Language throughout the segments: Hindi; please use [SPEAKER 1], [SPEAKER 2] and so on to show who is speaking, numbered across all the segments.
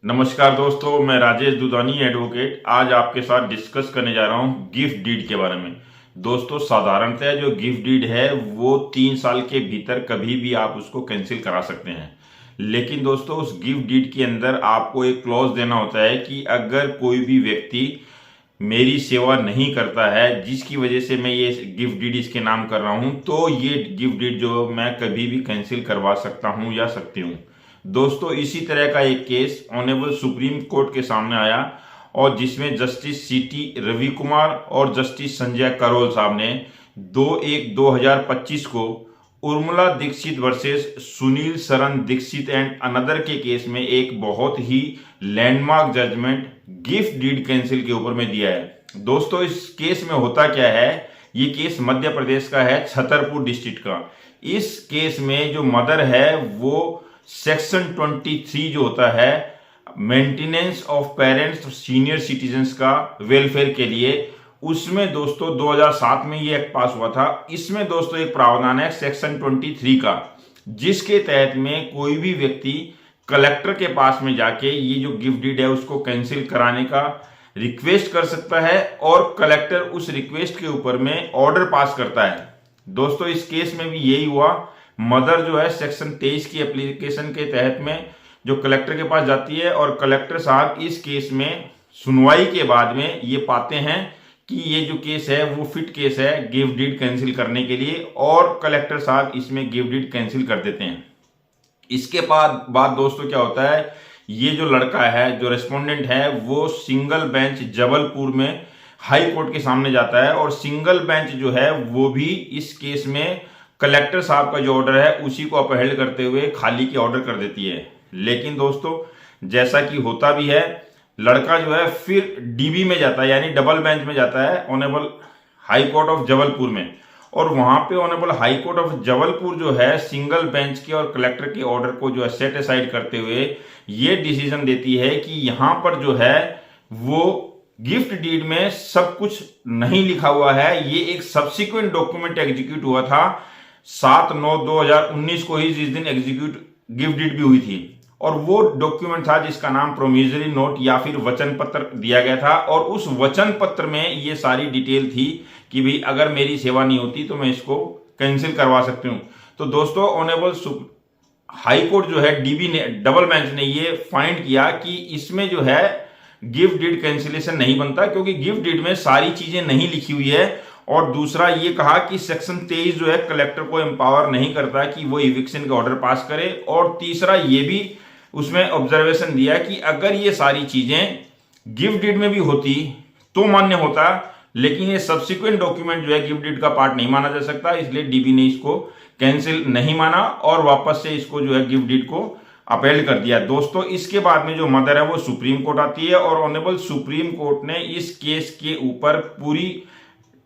[SPEAKER 1] नमस्कार दोस्तों, मैं राजेश दुधानी एडवोकेट आज आपके साथ डिस्कस करने जा रहा हूं गिफ्ट डीड के बारे में। दोस्तों, साधारणतः जो गिफ्ट डीड है वो 3 साल के भीतर कभी भी आप उसको कैंसिल करा सकते हैं। लेकिन दोस्तों, उस गिफ्ट डीड के अंदर आपको एक क्लॉज देना होता है कि अगर कोई भी व्यक्ति मेरी सेवा नहीं करता है, जिसकी वजह से मैं ये गिफ्ट डीड इसके नाम कर रहा हूं, तो ये गिफ्ट डीड जो मैं कभी भी कैंसिल करवा सकता हूं या सकती हूं। दोस्तों, इसी तरह का एक केस ऑनरेबल सुप्रीम कोर्ट के सामने आया और जिसमें जस्टिस सीटी रवि कुमार और जस्टिस संजय करोल साहब ने 2/1/2025 को Urmila Dixit versus Sunil Sharan Dikshit and another के केस में एक बहुत ही landmark judgment gift deed cancel के ऊपर में दिया है। दोस्तों, इस केस में होता क्या है, ये केस मध्य प्रदेश का है, छतरपुर डिस्ट्रिक्ट का। इस केस में जो मदर है वो सेक्शन 23 जो होता है maintenance of parents senior citizens का वेलफेयर के लिए, उसमें दोस्तों 2007 में ये एक्ट पास हुआ था। इसमें दोस्तों एक प्रावधान है सेक्शन 23 का, जिसके तहत में कोई भी व्यक्ति कलेक्टर के पास में जाके ये जो गिफ्ट डीड है उसको कैंसिल कराने का रिक्वेस्ट कर सकता है और कलेक्टर उस रिक्वेस्ट के ऊपर में ऑर्डर पास करता है। दोस्तों, इस केस में भी यही हुआ। मदर जो है सेक्शन 23 की एप्लीकेशन के तहत में जो कलेक्टर के पास जाती है और कलेक्टर साहब इस केस में सुनवाई के बाद में ये पाते हैं कि ये जो केस है वो फिट केस है गिफ्ट डीड कैंसिल करने के लिए, और कलेक्टर साहब इसमें गिफ्ट डीड कैंसिल कर देते हैं। इसके बाद दोस्तों क्या होता है, ये जो लड़का है, जो रेस्पोंडेंट है, वो सिंगल बेंच जबलपुर में हाई कोर्ट के सामने जाता है और सिंगल बेंच जो है वो भी इस केस में कलेक्टर साहब का जो ऑर्डर है उसी को अपहेल्ड करते हुए खाली की ऑर्डर कर देती है। लेकिन दोस्तों, जैसा कि होता भी है, लड़का जो है फिर डीबी में जाता है, यानी डबल बेंच में जाता है honourable high court of Jabalpur में, और वहां पे honourable high court of Jabalpur जो है सिंगल बेंच के और कलेक्टर के ऑर्डर को जो है सेट असाइड करते हुए ये डिसीजन देती है कि यहां पर जो है वो गिफ्ट डीड में सब कुछ नहीं लिखा हुआ है। ये एक सब्सिक्वेंट डॉक्यूमेंट एग्जीक्यूट हुआ था 7/9/2019 को ही, जिस दिन एग्जीक्यूट गिफ्ट डीड भी हुई थी, और वो डॉक्यूमेंट था जिसका नाम प्रोमिजरी नोट या फिर वचन पत्र दिया गया था। और उस वचन पत्र में ये सारी डिटेल थी कि भाई अगर मेरी सेवा नहीं होती तो मैं इसको कैंसिल करवा सकती हूँ। तो दोस्तों, ऑनरेबल हाई कोर्ट जो है डीबी ने, डबल बेंच ने ये फाइंड किया कि इसमें जो है गिफ्ट डीड कैंसिलेशन नहीं बनता, क्योंकि गिफ्ट डीड में सारी चीजें नहीं लिखी हुई है। और दूसरा ये कहा कि सेक्शन 23 जो है कलेक्टर को एम्पावर नहीं करता कि वो इविक्शन का ऑर्डर पास करे। और तीसरा ये भी उसमें ऑब्जर्वेशन दिया कि अगर ये सारी चीजें गिफ्ट डीड में भी होती तो मान्य होता, लेकिन ये सब्सिक्वेंट डॉक्यूमेंट जो है गिफ्ट डीड का पार्ट नहीं माना जा सकता, इसलिए डीबी ने इसको कैंसिल नहीं माना और वापस से इसको जो है गिफ्ट डीड को अपील कर दिया। दोस्तों, इसके बाद में जो मदर है वो सुप्रीम कोर्ट आती है और ऑनरेबल सुप्रीम कोर्ट ने इस केस के ऊपर पूरी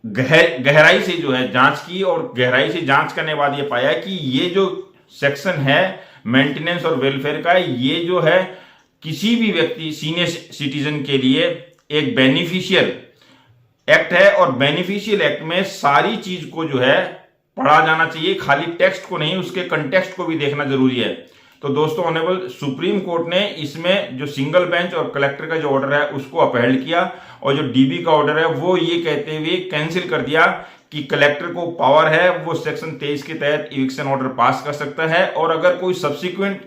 [SPEAKER 1] गहराई से जो है जांच की, और गहराई से जांच करने के बाद ये पाया कि ये जो सेक्शन है मेंटेनेंस और वेलफेयर का, ये जो है किसी भी व्यक्ति सीनियर सिटीजन के लिए एक बेनिफिशियल एक्ट है, और बेनिफिशियल एक्ट में सारी चीज को जो है पढ़ा जाना चाहिए, खाली टेक्स्ट को नहीं, उसके कंटेक्स्ट को भी देखना जरूरी है। तो दोस्तों, ऑनरेबल सुप्रीम कोर्ट ने इसमें जो सिंगल बेंच और कलेक्टर का जो ऑर्डर है उसको अपहेल्ड किया, और जो डीबी का ऑर्डर है वो ये कहते हुए कैंसिल कर दिया कि कलेक्टर को पावर है, वो सेक्शन 23 के तहत इविक्शन ऑर्डर पास कर सकता है, और अगर कोई सब्सिक्वेंट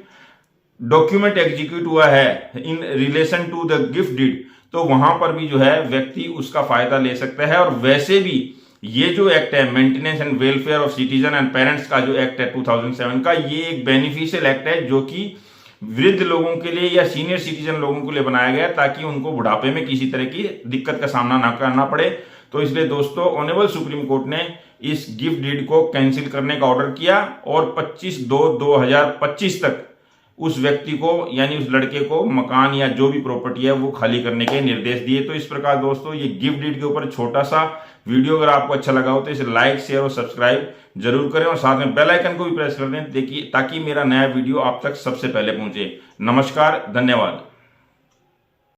[SPEAKER 1] डॉक्यूमेंट एग्जीक्यूट हुआ है in relation to the gift deed, तो वहां पर भी जो है व्यक्ति उसका फायदा ले सकता है। और वैसे भी ये जो एक्ट है maintenance and welfare of citizen and parents का जो एक्ट है 2007 का, ये एक बेनिफिशियल एक्ट है जो कि वृद्ध लोगों के लिए या सीनियर सिटीजन लोगों के लिए बनाया गया है, ताकि उनको बुढ़ापे में किसी तरह की दिक्कत का सामना ना करना पड़े। तो इसलिए दोस्तों, ऑनरेबल सुप्रीम कोर्ट ने इस गिफ्ट डीड को कैंसिल करने का ऑर्डर किया और 25/2/2025 तक उस व्यक्ति को, यानी उस लड़के को, मकान या जो भी प्रॉपर्टी है वो खाली करने के निर्देश दिए। तो इस प्रकार दोस्तों, ये गिफ्ट डीड के ऊपर छोटा सा वीडियो अगर आपको अच्छा लगा हो तो इसे लाइक, शेयर और सब्सक्राइब जरूर करें, और साथ में बेल आइकन को भी प्रेस कर दें, देखिए, ताकि मेरा नया वीडियो आप तक सबसे पहले पहुंचे। नमस्कार, धन्यवाद।